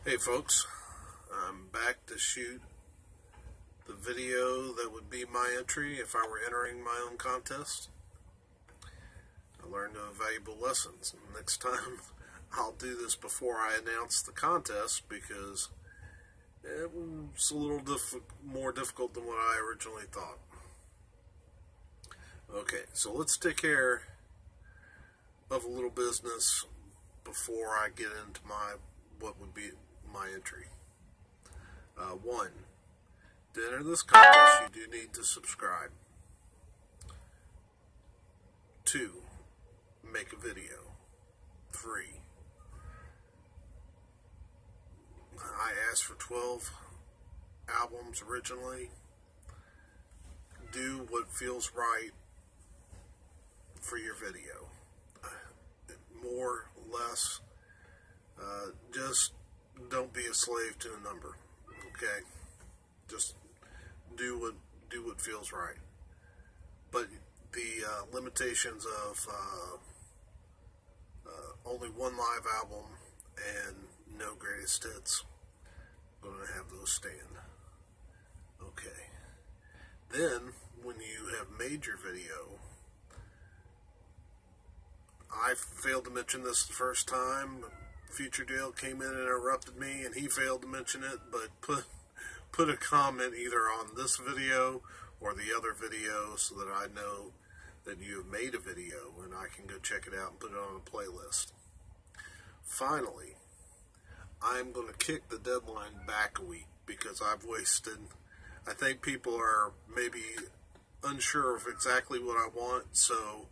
Hey folks, I'm back to shoot the video that would be my entry if I were entering my own contest. I learned valuable lessons, and next time I'll do this before I announce the contest because it's a little more difficult than what I originally thought. Okay, so let's take care of a little business before I get into what would be my entry. 1. To enter this contest, you do need to subscribe. 2. Make a video. 3. I asked for 12 albums originally. Do what feels right for your video. More, less, just don't be a slave to a number, okay? Just do what feels right. But the limitations of only one live album and no greatest hits, I'm going to have those stand. Okay. Then, when you have made your video, I failed to mention this the first time. Future Dale came in and interrupted me, and he failed to mention it, but put a comment either on this video or the other video so that I know that you have made a video and I can go check it out and put it on a playlist. Finally, I'm going to kick the deadline back a week because I've wasted. I think people are maybe unsure of exactly what I want, so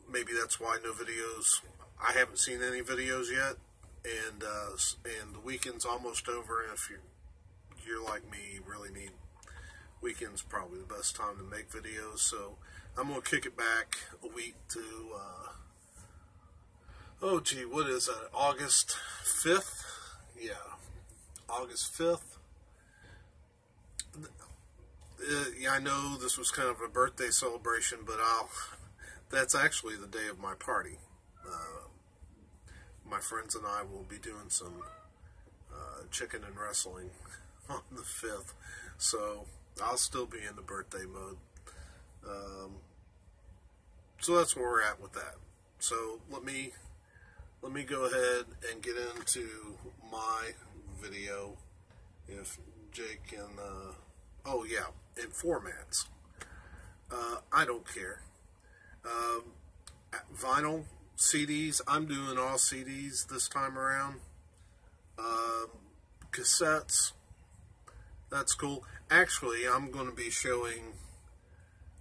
maybe that's why no videos. I haven't seen any videos yet, and the weekend's almost over. And if you're like me, you really need weekends. Probably the best time to make videos. So I'm gonna kick it back a week to oh gee, what is that? August 5th? Yeah, August 5th. Yeah, I know this was kind of a birthday celebration, but that's actually the day of my party. My friends and I will be doing some chicken and wrestling on the 5th, so I'll still be in the birthday mode. So that's where we're at with that. So let me go ahead and get into my video. If Jake can, oh yeah, in formats. I don't care. Vinyl, CDs, I'm doing all CDs this time around. Cassettes, that's cool. Actually, I'm going to be showing,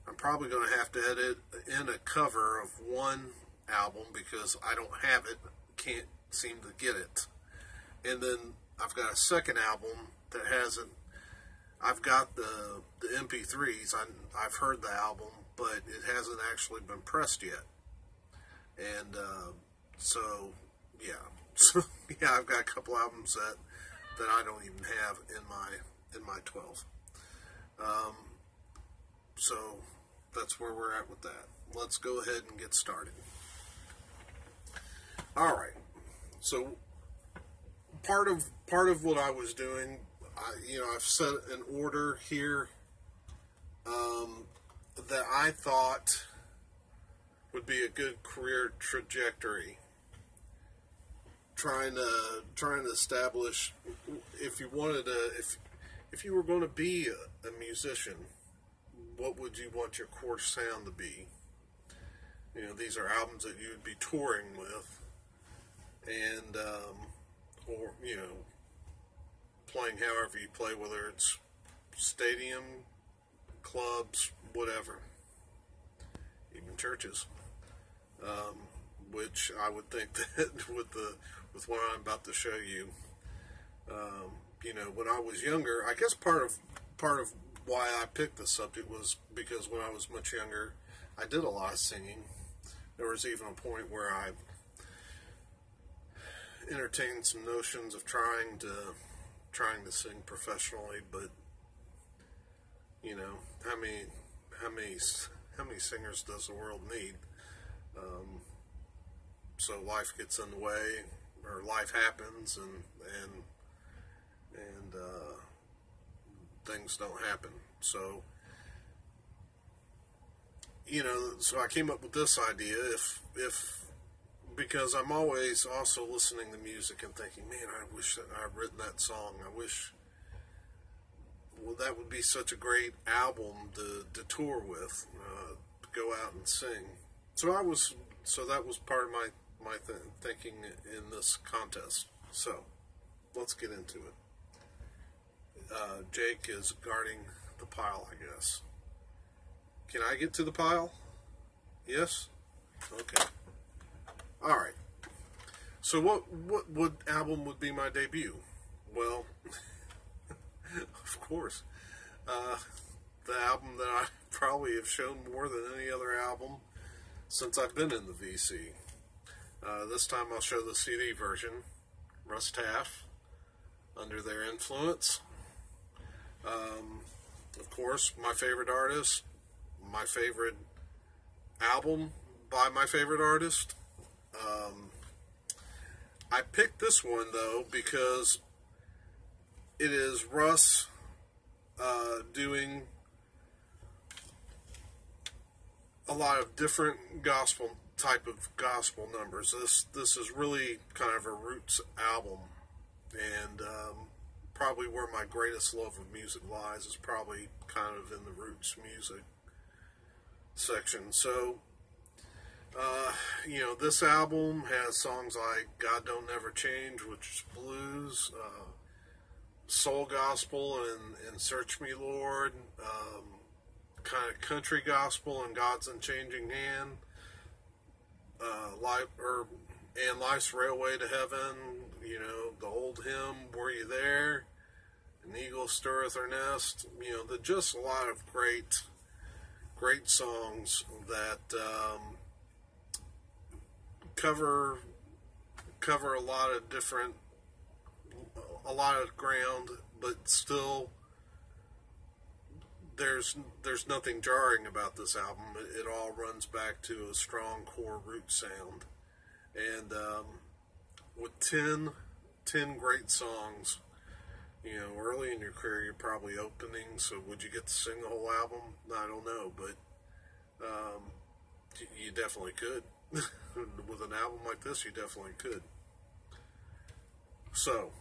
I'm probably going to have to edit in a cover of one album because I don't have it, can't seem to get it. And then I've got a second album that hasn't, I've got the MP3s, I've heard the album, but it hasn't actually been pressed yet. And so yeah, yeah, I've got a couple albums that I don't even have in my 12. So that's where we're at with that. Let's go ahead and get started. All right. So part of what I was doing, I've set an order here that I thought would be a good career trajectory. Trying to establish if you wanted to, if you were going to be a musician, what would you want your core sound to be? These are albums that you would be touring with, and or playing however you play, whether it's stadium, clubs, whatever, even churches. Which I would think that with what I'm about to show you, when I was younger, I guess part of why I picked this subject was because when I was much younger, I did a lot of singing. There was even a point where I entertained some notions of trying to sing professionally, but how many singers does the world need? So life gets in the way, or life happens, and things don't happen. So, you know, so I came up with this idea. If because I'm always also listening to music and thinking, man, I wish that I'd written that song. I wish, well, that would be such a great album to tour with, to go out and sing. So that was part of my thinking in this contest. So let's get into it. Jake is guarding the pile, I guess. Can I get to the pile? Yes? Okay. Alright. So what album would be my debut? Well, of course, the album that I probably have shown more than any other album since I've been in the VC. This time I'll show the CD version. Russ Taff, Under Their Influence. Of course, my favorite artist, my favorite album by my favorite artist. I picked this one, though, because it is Russ doing a lot of different type of gospel numbers. This is really kind of a roots album, and probably where my greatest love of music lies is probably kind of in the roots music section. So, you know, this album has songs like God Don't Never Change, which is blues, soul gospel, and Search Me Lord, kind of country gospel, and God's Unchanging Hand, and Life's Railway to Heaven, you know, the old hymn, Were You There? An Eagle Stirreth Her Nest, you know, just a lot of great songs that cover a lot of ground, but still there's nothing jarring about this album. It all runs back to a strong core root sound, and with 10 great songs. You know, early in your career, you're probably opening, so would you get to sing the whole album? I don't know, but you definitely could. With an album like this, you definitely could. So,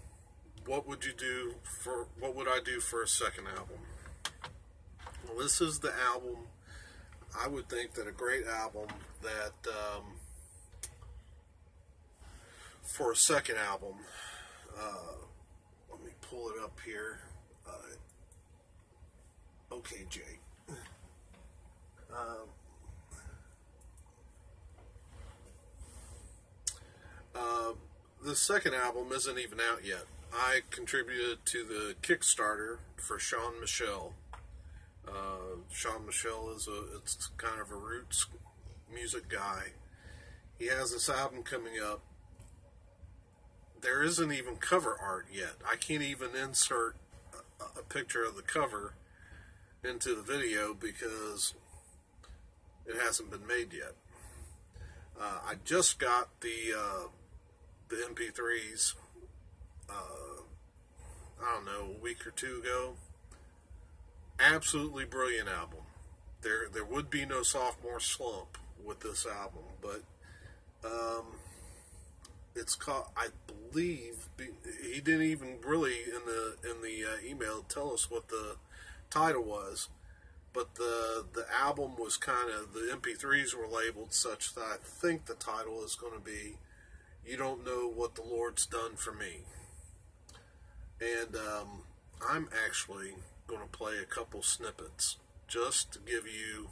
what would I do for a second album? Well, this is the album, I would think that a great album that, for a second album, let me pull it up here. Okay, Jake. The second album isn't even out yet. I contributed to the Kickstarter for Sean Michel. Sean Michel it's kind of a roots music guy. He has this album coming up. There isn't even cover art yet. I can't even insert a picture of the cover into the video because it hasn't been made yet. I just got the MP3s, I don't know, a week or two ago. Absolutely brilliant album. There would be no sophomore slump with this album, but it's called, I believe, he didn't even really in the email tell us what the title was, but the album was kind of, the MP3s were labeled such that I think the title is going to be You Don't Know What the Lord's Done for Me. And I'm actually going to play a couple snippets just to give you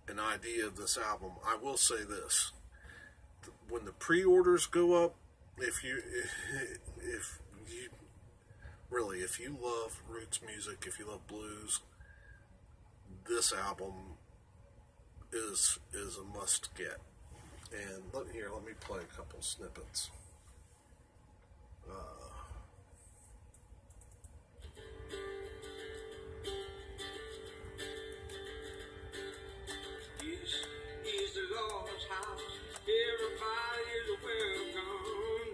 an idea of this album. I will say this: when the pre-orders go up, if you love roots music, if you love blues, this album is a must get. And let me play a couple snippets. This is the Lord's house. Everybody is welcome.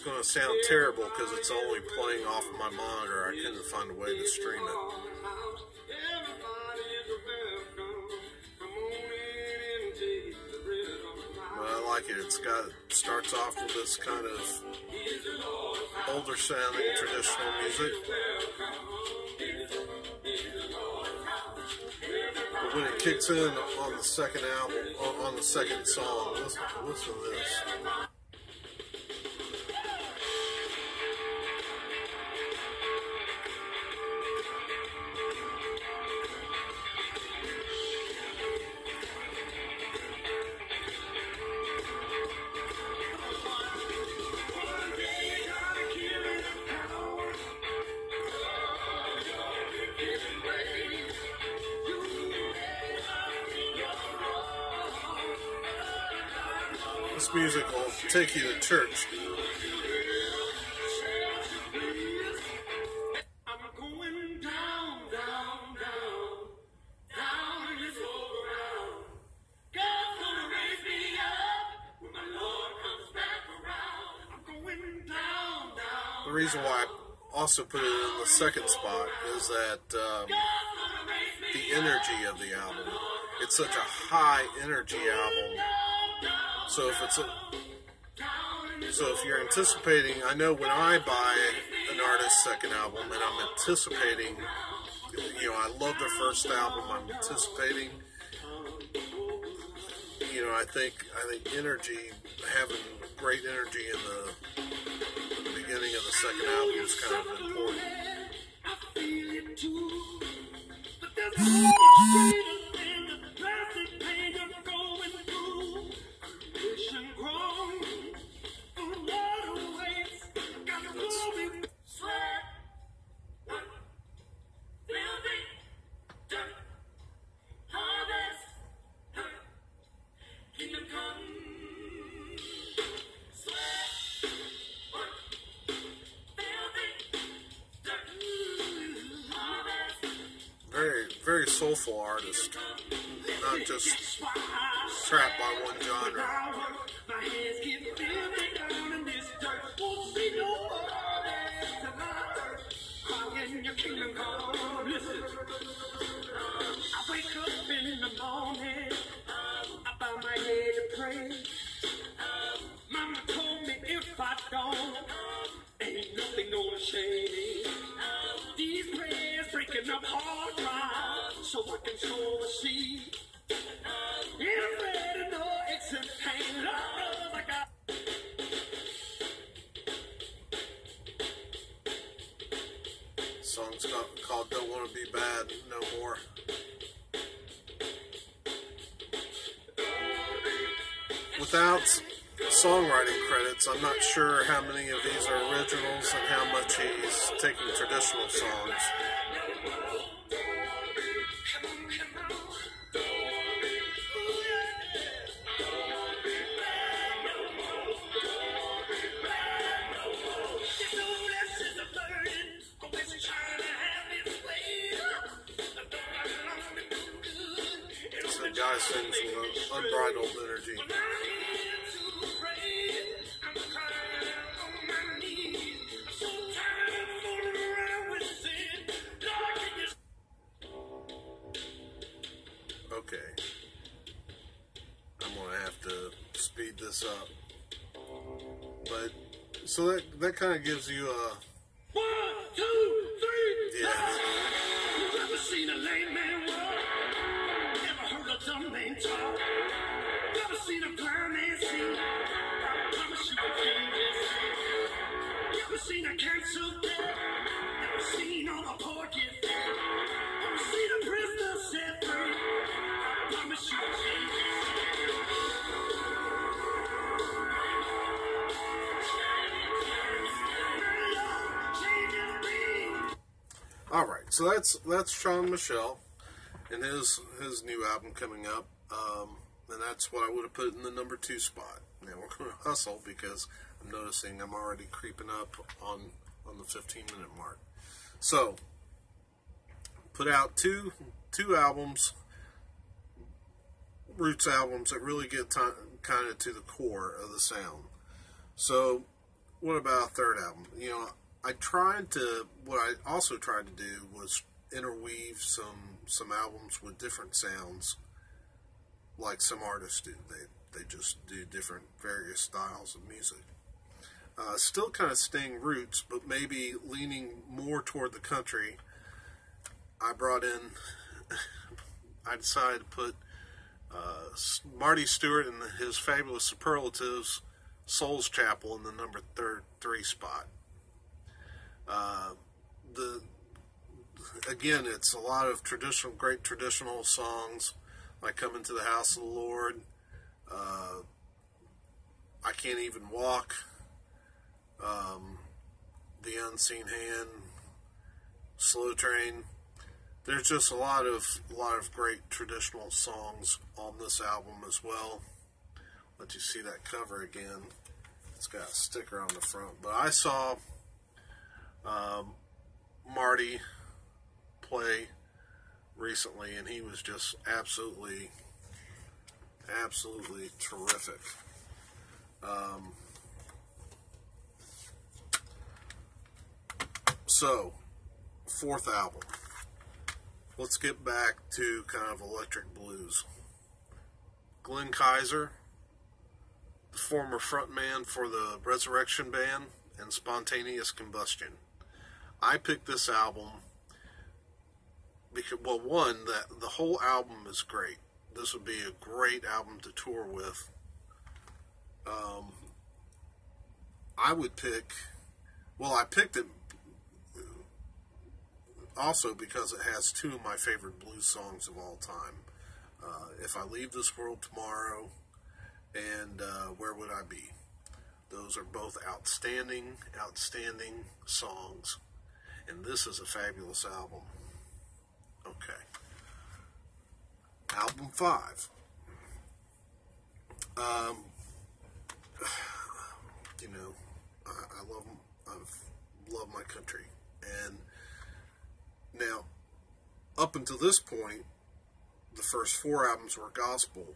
going to sound terrible because it's only playing off my monitor. I couldn't find a way to stream it. But I like it. It starts off with this kind of older sounding traditional music. But when it kicks in on the second album, on the second song, listen to this. This music will take you to church. I'm going down, down, down, down in this old ground. God's gonna raise me up when my Lord comes back around. I'm going down, down. The reason why I also put it in the second spot is that the energy of the album. It's such a high energy album. So if you're anticipating, I know when I buy an artist's second album and I'm anticipating, you know, I love their first album, I'm anticipating, you know, I think energy, having great energy in the beginning of the second album is kind of important. I feel it too, but there's very soulful artist, not just trapped by one genre. my hands get filthy down in this dirt. Won't see no others tonight. When your kingdom come, listen. I wake up in the morning, I bow my head to pray. Mama told me if I don't, ain't nothing gonna change. These prayers breaking up hard drives, so I can sow a seed. In red and no aches and pain, love I got. Song's called Don't Want to Be Bad No More. Without songwriting credits, I'm not sure how many of these are originals and how much he's taking traditional songs. The guy sings with unbridled energy. Okay, I'm gonna have to speed this up, but so that kind of gives you a 1, 2, 3. yeah. You ever seen a lame man walk? Ever heard a dumb man talk? Ever seen a blind man see? I promise you a king is free. You ever seen a cancer dead? Ever seen on a poor get fed? Ever seen a prisoner set free? I promise you a king is All right, so that's Sean Michelle and his new album coming up, and that's what I would have put in the number 2 spot. Now we're going to hustle because I'm noticing I'm already creeping up on the 15-minute mark. So put out two albums, roots albums that really get kind of to the core of the sound. So what about a third album? You know, what I also tried to do was interweave some albums with different sounds, like some artists do. They just do different various styles of music. Still kind of staying roots, but maybe leaning more toward the country. I decided to put Marty Stewart and his Fabulous Superlatives, Soul's Chapel, in the number 3 spot. Again, it's a lot of great traditional songs, like Come Into the House of the Lord, I Can't Even Walk, The Unseen Hand, Slow Train. There's just a lot of great traditional songs on this album as well. Let you see that cover again. It's got a sticker on the front. But I saw Marty play recently, and he was just absolutely terrific. So, 4th album. Let's get back to kind of electric blues. Glenn Kaiser, the former frontman for the Resurrection Band and Spontaneous Combustion. I picked this album because, well, one, that the whole album is great. This would be a great album to tour with. I would pick, well, I picked it also because it has 2 of my favorite blues songs of all time. If I Leave This World Tomorrow and Where Would I Be? Those are both outstanding songs. And this is a fabulous album. Okay. Album 5. You know, I love my country. And now, up until this point, the first 4 albums were gospel.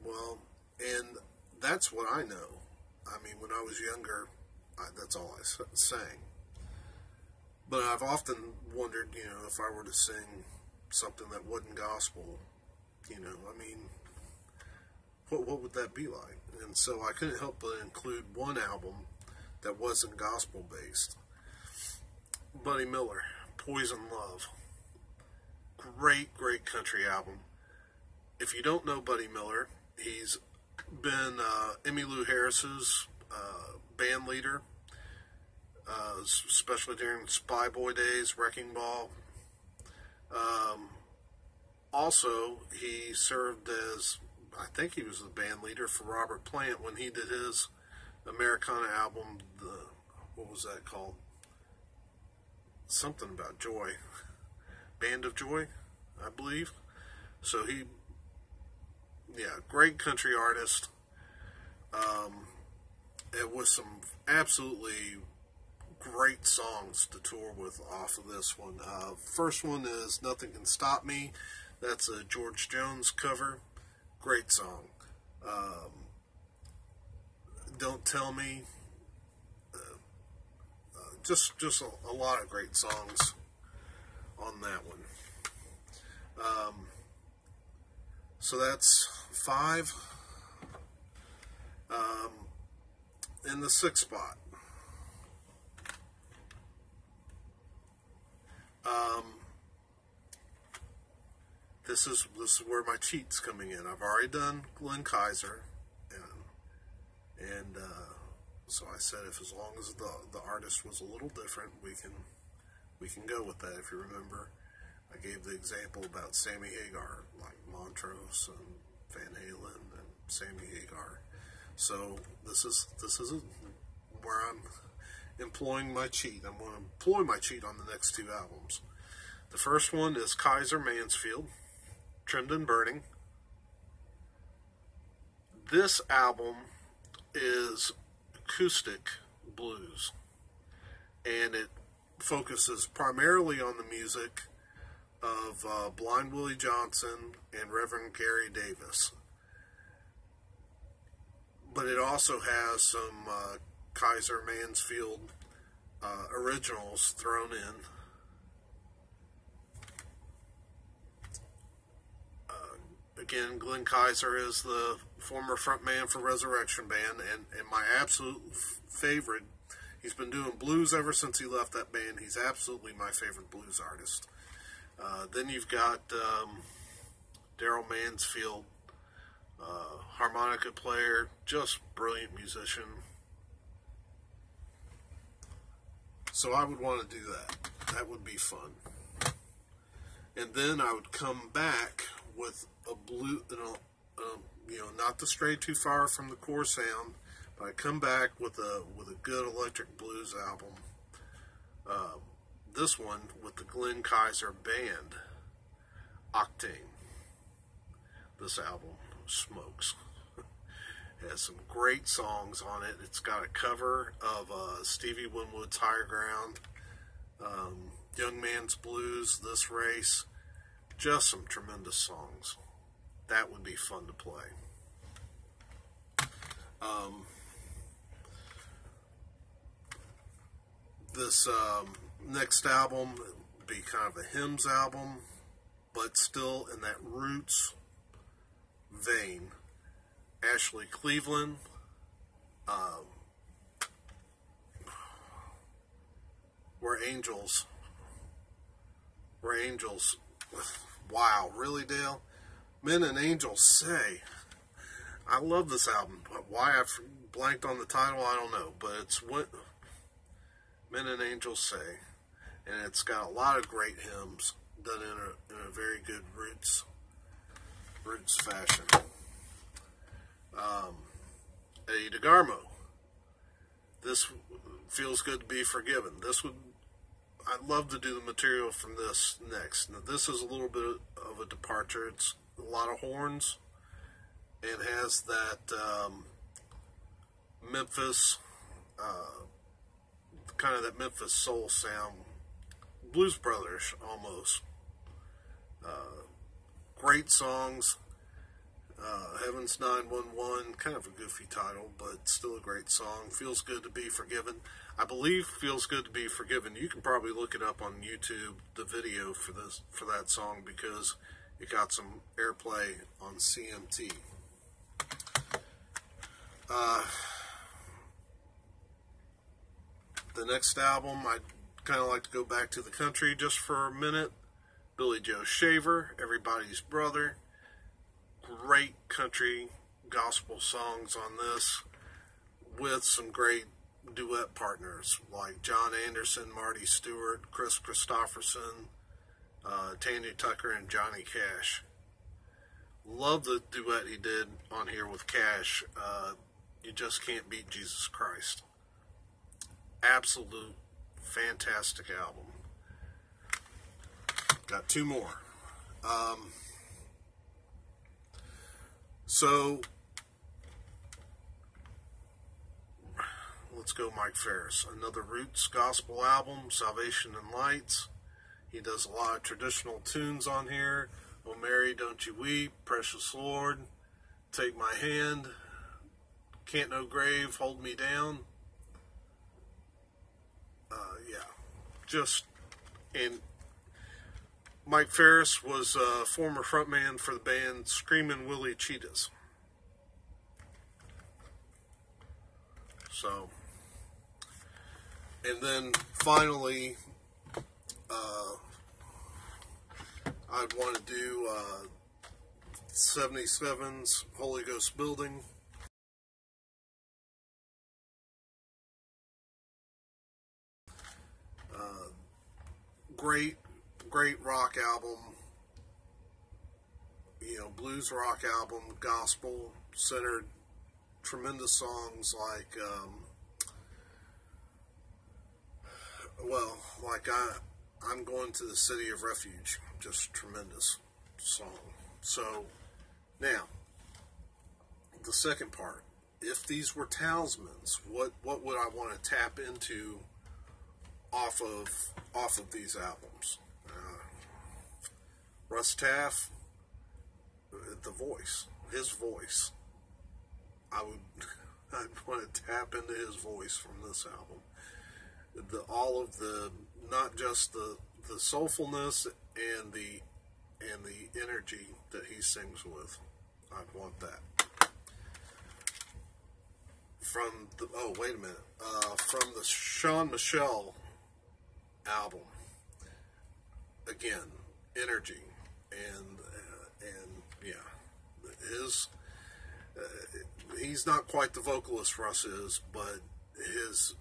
Well, and that's what I know. I mean, when I was younger, that's all I sang. But I've often wondered, you know, if I were to sing something that wasn't gospel, you know, I mean, what would that be like? And so I couldn't help but include one album that wasn't gospel based. Buddy Miller, Poison Love. Great country album. If you don't know Buddy Miller, he's been Emmylou Harris's band leader, especially during Spy Boy days, Wrecking Ball. Also, he served as, I think he was the band leader for Robert Plant when he did his Americana album, what was that called? Something about joy. Band of Joy, I believe. So he, yeah, great country artist. It was some absolutely great songs to tour with off of this one. First one is Nothing Can Stop Me. That's a George Jones cover. Great song. Don't Tell Me. Just a lot of great songs on that one. So that's 5. In the 6th spot, this is where my cheat's coming in. I've already done Glenn Kaiser, and so I said as long as the artist was a little different, we can go with that. If you remember, I gave the example about Sammy Hagar, like Montrose and Van Halen and Sammy Hagar. So this is where I'm employing my cheat. I'm going to employ my cheat on the next 2 albums. The first one is Kaiser Mansfield, Trimmed and Burning. This album is acoustic blues, and it focuses primarily on the music of Blind Willie Johnson and Reverend Gary Davis. But it also has some Kaiser Mansfield originals thrown in. Again, Glenn Kaiser is the former frontman for Resurrection Band, and my absolute favorite. He's been doing blues ever since he left that band. He's absolutely my favorite blues artist. Then you've got Daryl Mansfield, harmonica player, just brilliant musician. So I would want to do that. That would be fun. And then I would come back with a blue, not to stray too far from the core sound, but I come back with a good electric blues album. This one with the Glenn Kaiser Band, Octane. This album smokes. It has some great songs on it. It's got a cover of Stevie Winwood's Higher Ground, Young Man's Blues, This Race. Just some tremendous songs. That would be fun to play. This next album would be kind of a hymns album, but still in that roots vein. Ashley Cleveland, Where Angels. Wow, really, Dale? Men and Angels Say. I love this album. Why I've blanked on the title, I don't know. But it's what Men and Angels Say. And it's got a lot of great hymns done in a very good roots fashion. Eddie DeGarmo. This Feels Good to Be Forgiven. I'd love to do the material from this next. Now, this is a little bit of a departure. It's a lot of horns and has that Memphis, kind of that Memphis soul sound, Blues Brothers almost. Great songs. Heaven's 911, kind of a goofy title, but still a great song. Feels Good to Be Forgiven. I believe Feels Good to Be Forgiven. You can probably look it up on YouTube, the video for that song, because it got some airplay on CMT. The next album, I'd kind of like to go back to the country just for a minute. Billy Joe Shaver, Everybody's Brother. Great country gospel songs on this, with some great duet partners like John Anderson, Marty Stewart, Chris Christopherson, Tanya Tucker, and Johnny Cash. Love the duet he did on here with Cash, You Just Can't Beat Jesus Christ. Absolute fantastic album. Got two more. So, let's go Mike Ferris. Another Roots gospel album, Salvation and Lights. He does a lot of traditional tunes on here. Oh Mary, Don't You Weep, Precious Lord, Take My Hand, Can't No Grave, Hold Me Down. And Mike Ferris was a former frontman for the band Screamin' Willie Cheetahs. So, and then finally, I'd want to do 77's Holy Ghost Building. Great rock album, blues rock album, gospel centered, tremendous songs like, I'm Going to the City of Refuge, just tremendous song. So now, the second part, if these were talismans, what would I want to tap into off of these albums? Russ Taff, his voice. I would I'd want to tap into his voice from this album. All of the, not just the soulfulness and the energy that he sings with. I'd want that. From the, oh wait a minute, from the Sean Michelle album, again, energy and yeah, he's not quite the vocalist Russ is, but his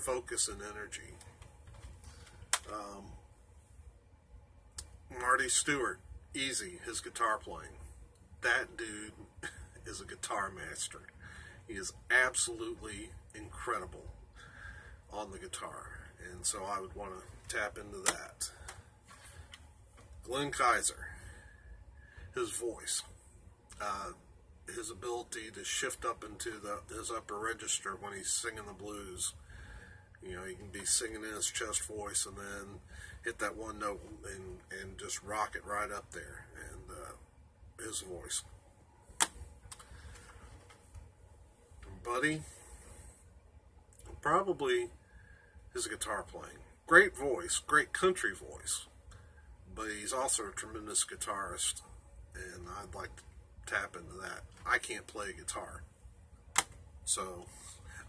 focus and energy. Marty Stewart, easy, his guitar playing. That dude is a guitar master. He is absolutely incredible on the guitar, and so I would want to tap into that. Glenn Kaiser, his voice, his ability to shift up into his upper register when he's singing the blues. You know, he can be singing in his chest voice and then hit that one note and just rock it right up there. And his voice. Buddy, probably his guitar playing. Great voice, great country voice, but he's also a tremendous guitarist, and I'd like to tap into that. I can't play guitar, so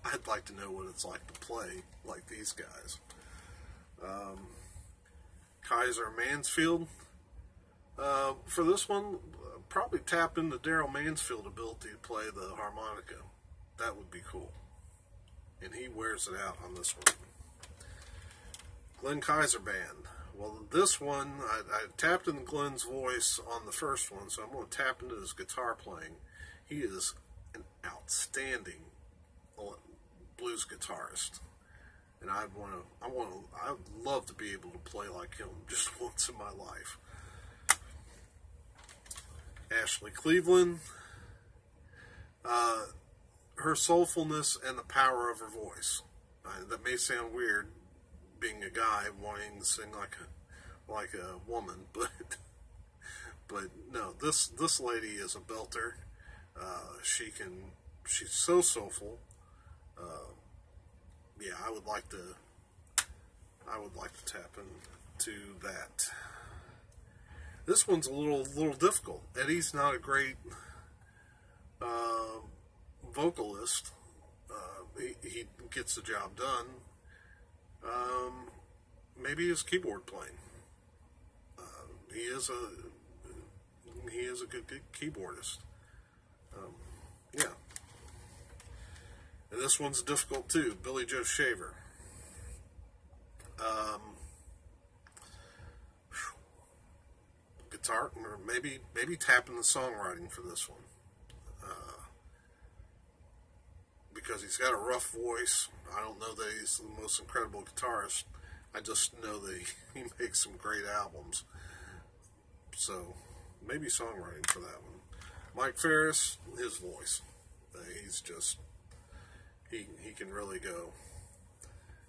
I'd like to know what it's like to play like these guys. Kaiser Mansfield, for this one, probably tap into Daryl Mansfield's ability to play the harmonica. That would be cool. And he wears it out on this one. Glenn Kaiser Band. Well, this one, I tapped into Glenn's voice on the first one, so I'm going to tap into his guitar playing. He is an outstanding blues guitarist. And I'd love to be able to play like him just once in my life. Ashley Cleveland. Her soulfulness and the power of her voice. That may sound weird, being a guy wanting to sing like a woman, but no, this lady is a belter. She's so soulful. Yeah, I would like to tap into that. This one's a little difficult. Eddie's not a great vocalist. He gets the job done. Maybe his keyboard playing. He is a good keyboardist. Yeah. And this one's difficult too. Billy Joe Shaver. Guitar, or maybe tapping the songwriting for this one. Because he's got a rough voice. I don't know that he's the most incredible guitarist. I just know that he makes some great albums. So, maybe songwriting for that one. Mike Ferris, his voice. He's just, he can really go.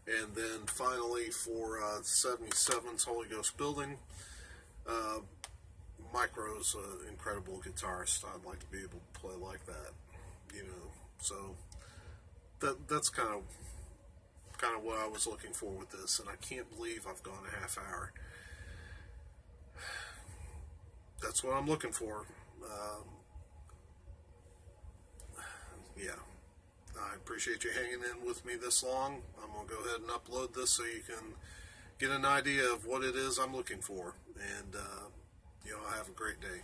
And then finally for 77's Holy Ghost Building, Mike Rose, an incredible guitarist. I'd like to be able to play like that, you know. So that's kind of what I was looking for with this, and I can't believe I've gone a half hour. That's what I'm looking for. Yeah, I appreciate you hanging in with me this long. I'm going to go ahead and upload this so you can get an idea of what it is I'm looking for, and you know, have a great day.